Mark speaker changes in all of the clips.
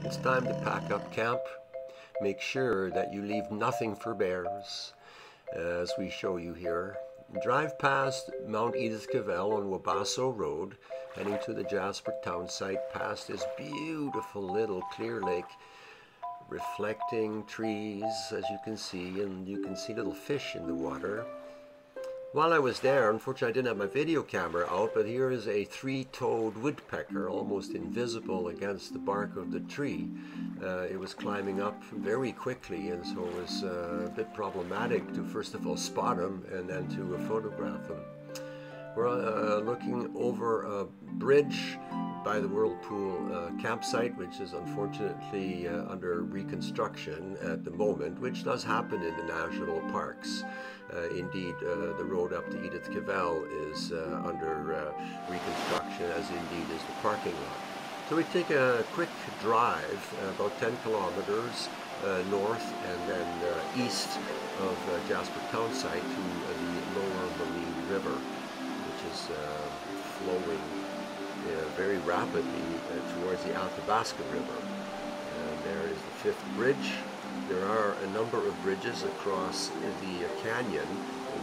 Speaker 1: It's time to pack up camp. Make sure that you leave nothing for bears, as we show you here. Drive past Mount Edith Cavell on Wabasso Road, heading to the Jasper town site, past this beautiful little clear lake, reflecting trees, as you can see, and you can see little fish in the water. While I was there, unfortunately I didn't have my video camera out, but here is a three-toed woodpecker, almost invisible against the bark of the tree. It was climbing up very quickly, and so it was a bit problematic to first of all spot him and then to photograph him. We're looking over a bridge by the Whirlpool campsite, which is unfortunately under reconstruction at the moment, which does happen in the national parks. Indeed, the road up to Edith Cavell is under reconstruction, as indeed is the parking lot. So we take a quick drive, about 10 kilometers north and then east of Jasper town site to the lower Maligne River, which is flowing very rapidly towards the Athabasca River. And there is the fifth bridge. There are a number of bridges across the canyon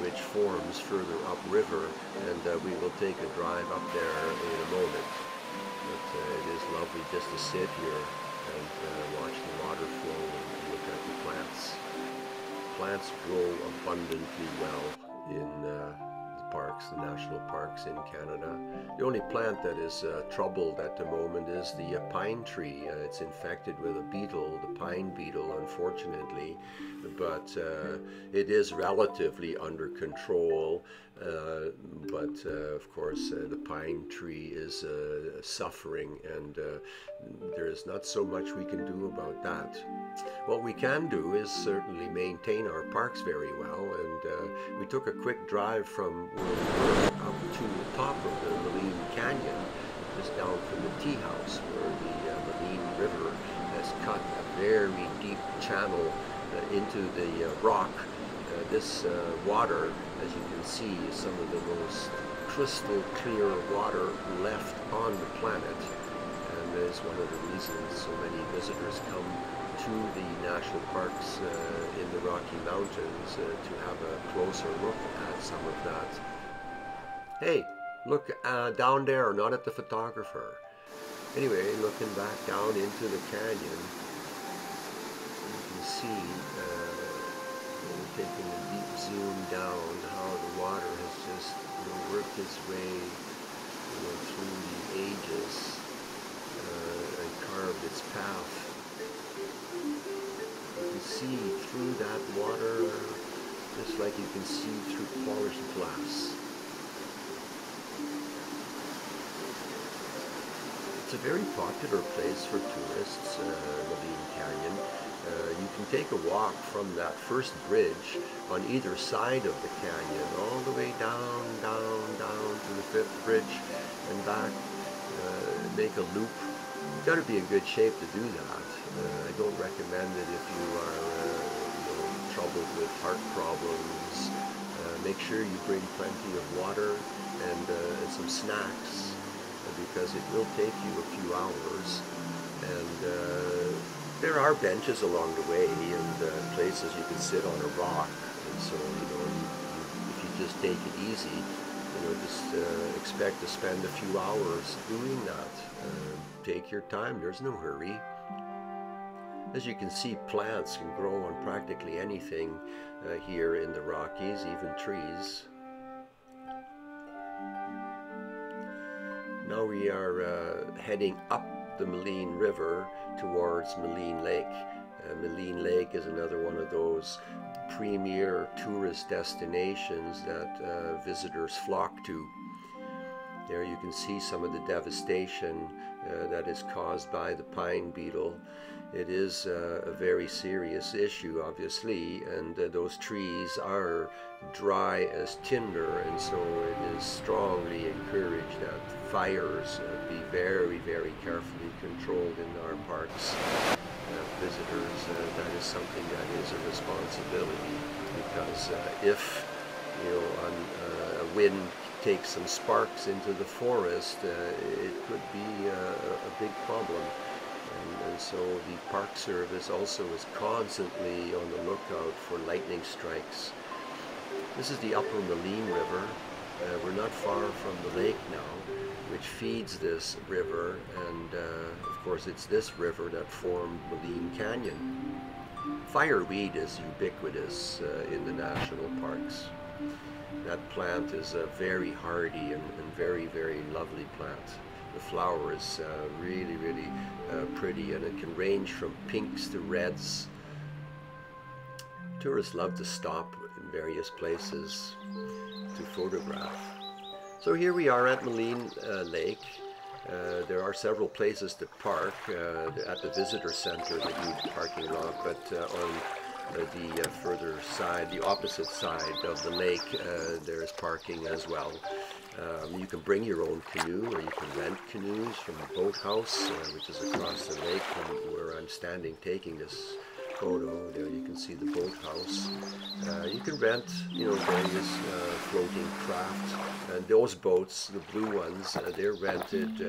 Speaker 1: which forms further upriver, and we will take a drive up there in a moment. But it is lovely just to sit here and watch the water flow and look at the plants. Plants grow abundantly well in parks, the national parks in Canada. The only plant that is troubled at the moment is the pine tree. It's infected with a beetle, the pine beetle, unfortunately, but it is relatively under control. But of course the pine tree is suffering, and there is not so much we can do about that. What we can do is certainly maintain our parks very well, and we took a quick drive from up to the top of the Maligne Canyon, just down from the tea house, where the Maligne River has cut a very deep channel into the rock. This water, as you can see, is some of the most crystal clear water left on the planet, and is one of the reasons so many visitors come to the national parks in the Rocky Mountains to have a closer look at some of that. Hey, look down there, not at the photographer. Anyway, looking back down into the canyon, you can see, taking a deep zoom down, how the water has just worked its way through the ages and carved its path. You can see through that water just like you can see through polished glass. It's a very popular place for tourists, Maligne Canyon. You can take a walk from that first bridge on either side of the canyon, all the way down to the fifth bridge and back, make a loop. You've got to be in good shape to do that. I don't recommend it if you are troubled with heart problems. Make sure you bring plenty of water and some snacks, because it will take you a few hours, and there are benches along the way and places you can sit on a rock, and so if you just take it easy, just expect to spend a few hours doing that. Take your time, there's no hurry. As you can see, plants can grow on practically anything here in the Rockies, even trees. Now we are heading up the Maligne River towards Maligne Lake. Maligne Lake is another one of those premier tourist destinations that visitors flock to. There you can see some of the devastation that is caused by the pine beetle. It is a very serious issue, obviously, and those trees are dry as tinder, and so it is strongly encouraged that fires be very, very carefully controlled in our parks. Visitors, that is something that is a responsibility, because if a wind takes some sparks into the forest, it could be a big problem. And so the Park Service also is constantly on the lookout for lightning strikes. This is the upper Maligne River. We're not far from the lake now, which feeds this river, and of course it's this river that formed Maligne Canyon. Fireweed is ubiquitous in the national parks. That plant is a very hardy and very, very lovely plant. The flower is really, really pretty, and it can range from pinks to reds. Tourists love to stop in various places to photograph. So here we are at Maligne Lake. There are several places to park at the visitor center, the huge parking lot, but on the further side, the opposite side of the lake, there's parking as well. You can bring your own canoe, or you can rent canoes from the boathouse, which is across the lake from where I'm standing taking this photo. There you can see the boathouse. You can rent, various floating craft, and those boats, the blue ones, they're rented.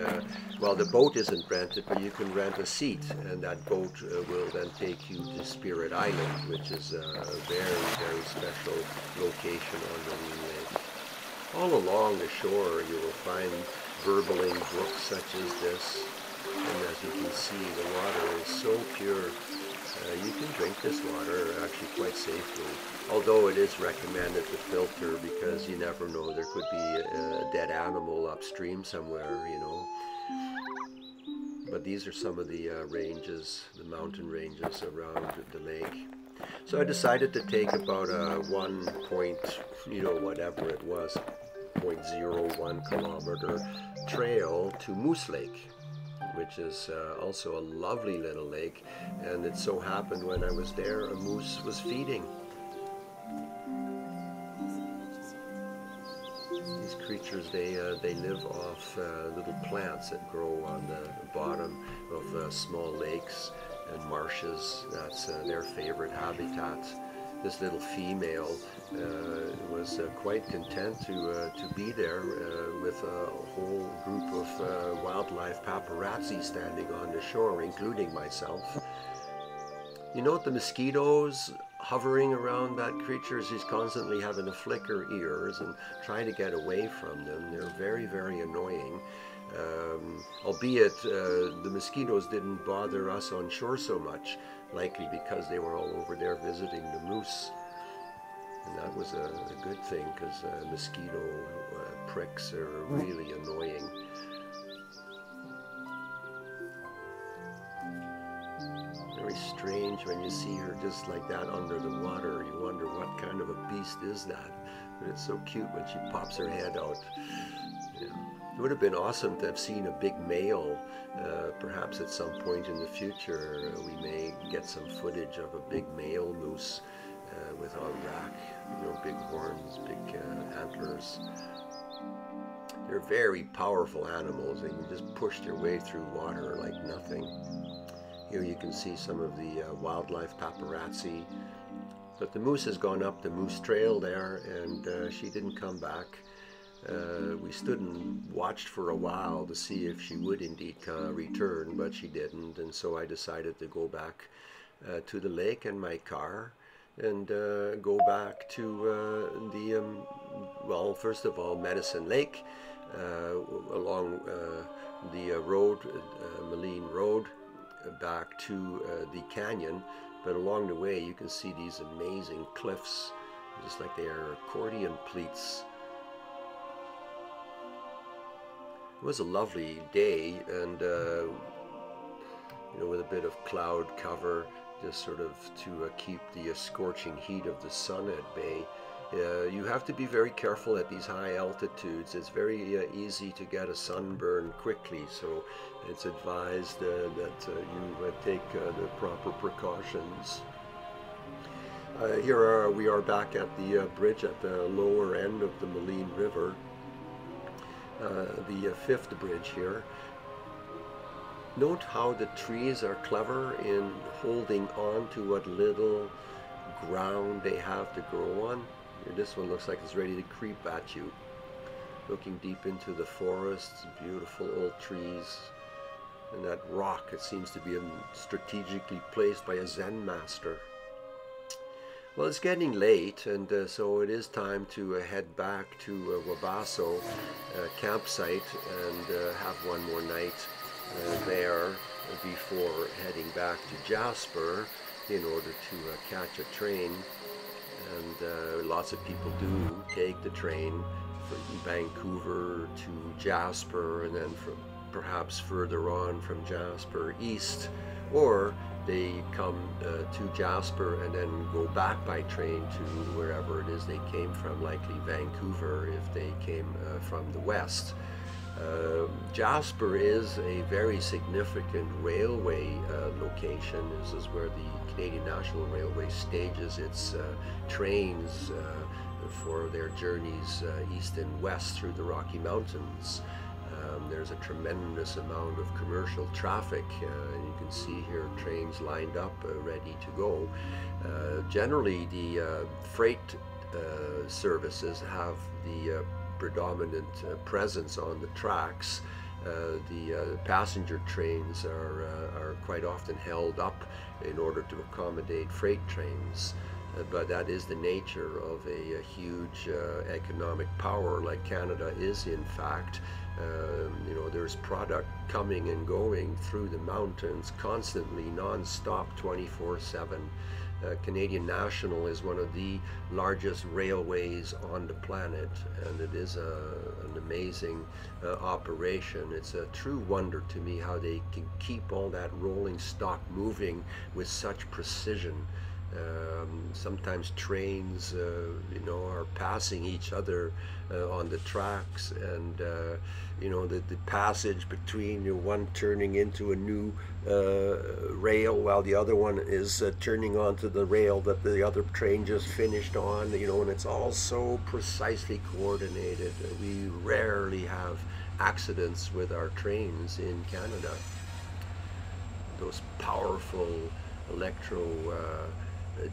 Speaker 1: Well, the boat isn't rented, but you can rent a seat, and that boat will then take you to Spirit Island, which is a very, very special location on the lake. All along the shore, you will find burbling brooks such as this, and as you can see, the water is so pure. You can drink this water actually quite safely, although it is recommended to filter because you never know, there could be a dead animal upstream somewhere, But these are some of the ranges, the mountain ranges around the lake. So I decided to take about a 0.01 kilometer trail to Moose Lake, which is also a lovely little lake, and it so happened when I was there, a moose was feeding. These creatures, they live off little plants that grow on the bottom of small lakes and marshes. That's their favorite habitat. This little female was quite content to be there with a whole group of wildlife paparazzi standing on the shore, including myself. You note the mosquitoes hovering around that creature. She's constantly having to flick her ears and try to get away from them. They're very, very annoying. Albeit the mosquitoes didn't bother us on shore so much, likely because they were all over there visiting the moose. And that was a good thing, because mosquito pricks are really annoying. Very strange when you see her just like that under the water. You wonder what kind of a beast is that. But it's so cute when she pops her head out. Yeah. It would have been awesome to have seen a big male. Perhaps at some point in the future we may get some footage of a big male moose with a rack, big horns, big antlers. They're very powerful animals. They can just push their way through water like nothing. Here you can see some of the wildlife paparazzi. But the moose has gone up the moose trail there, and she didn't come back. We stood and watched for a while to see if she would indeed return, but she didn't, and so I decided to go back to the lake in my car and go back to well, first of all, Medicine Lake, along the road, Maligne Road, back to the canyon. But along the way you can see these amazing cliffs, just like they are accordion pleats. It was a lovely day, and with a bit of cloud cover, just sort of to keep the scorching heat of the sun at bay. You have to be very careful at these high altitudes. It's very easy to get a sunburn quickly, so it's advised that you take the proper precautions. Here we are back at the bridge at the lower end of the Maligne River, the fifth bridge here. Note how the trees are clever in holding on to what little ground they have to grow on. Here, this one looks like it's ready to creep at you. Looking deep into the forest, beautiful old trees. And that rock, it seems to be strategically placed by a Zen master. Well, it's getting late, and so it is time to head back to Wabasso campsite and have one more night there before heading back to Jasper in order to catch a train. And lots of people do take the train from Vancouver to Jasper, and then from perhaps further on from Jasper east, or they come to Jasper and then go back by train to wherever it is they came from, likely Vancouver if they came from the west. Jasper is a very significant railway location. This is where the Canadian National Railway stages its trains for their journeys east and west through the Rocky Mountains. There's a tremendous amount of commercial traffic, and you can see here trains lined up ready to go. Generally the freight services have the predominant presence on the tracks. The passenger trains are quite often held up in order to accommodate freight trains. But that is the nature of a huge economic power like Canada is, in fact. You know, there's product coming and going through the mountains constantly, non-stop, 24/7. Canadian National is one of the largest railways on the planet, and it is an amazing operation. It's a true wonder to me how they can keep all that rolling stock moving with such precision. Sometimes trains, you know, are passing each other on the tracks, and you know, the passage between one turning into a new rail while the other one is turning onto the rail that the other train just finished on, you know, and it's all so precisely coordinated. We rarely have accidents with our trains in Canada. Those powerful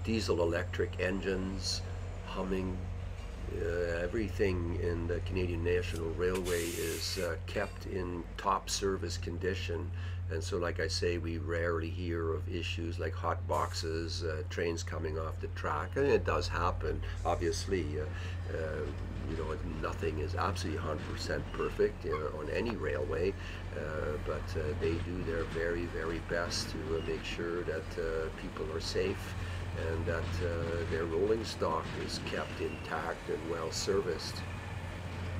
Speaker 1: diesel electric engines humming. Everything in the Canadian National Railway is kept in top service condition, and so, like I say, we rarely hear of issues like hot boxes, trains coming off the track. And it does happen, obviously. You know, nothing is absolutely 100% perfect on any railway, but they do their very, very best to make sure that people are safe and that their rolling stock is kept intact and well serviced.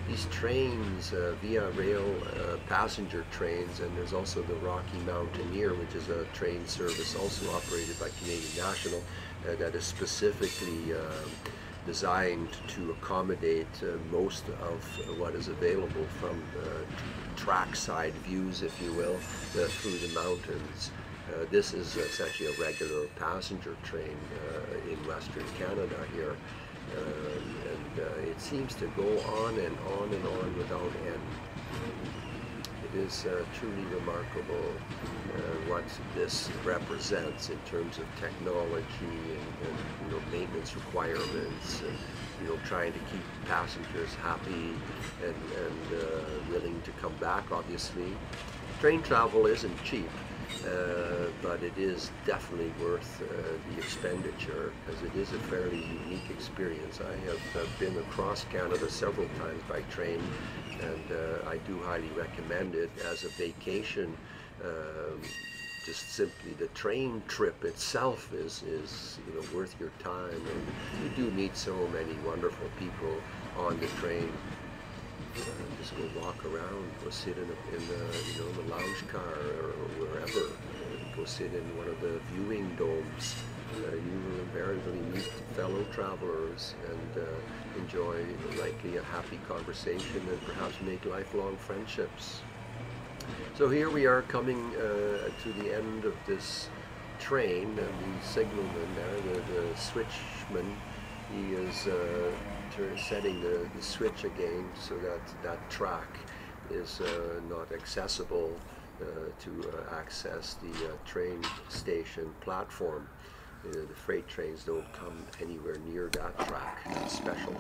Speaker 1: These trains, via rail passenger trains, and there's also the Rocky Mountaineer, which is a train service also operated by Canadian National that is specifically designed to accommodate most of what is available from trackside views, if you will, through the mountains. This is essentially a regular passenger train in Western Canada here, and it seems to go on and on and on without end. It is truly remarkable what this represents in terms of technology and you know, maintenance requirements, and you know, trying to keep passengers happy and willing to come back. Obviously, train travel isn't cheap. But it is definitely worth the expenditure, because it is a fairly unique experience. I have been across Canada several times by train, and I do highly recommend it as a vacation. Just simply the train trip itself is you know, worth your time, and you do meet so many wonderful people on the train. Just go walk around, go sit in the you know, the lounge car or wherever, go sit in one of the viewing domes. You will invariably meet fellow travelers and enjoy likely a happy conversation and perhaps make lifelong friendships. So here we are coming to the end of this train, and the signalman there, the switchman, he is setting the switch again so that that track is not accessible to access the train station platform. The freight trains don't come anywhere near that track. That's special.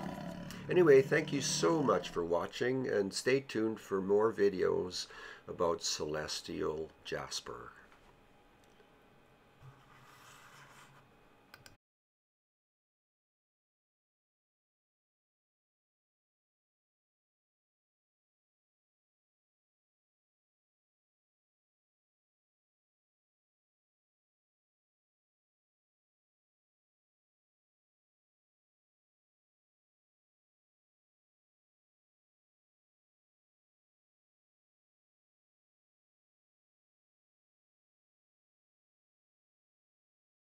Speaker 1: Anyway, thank you so much for watching, and stay tuned for more videos about celestial jasper.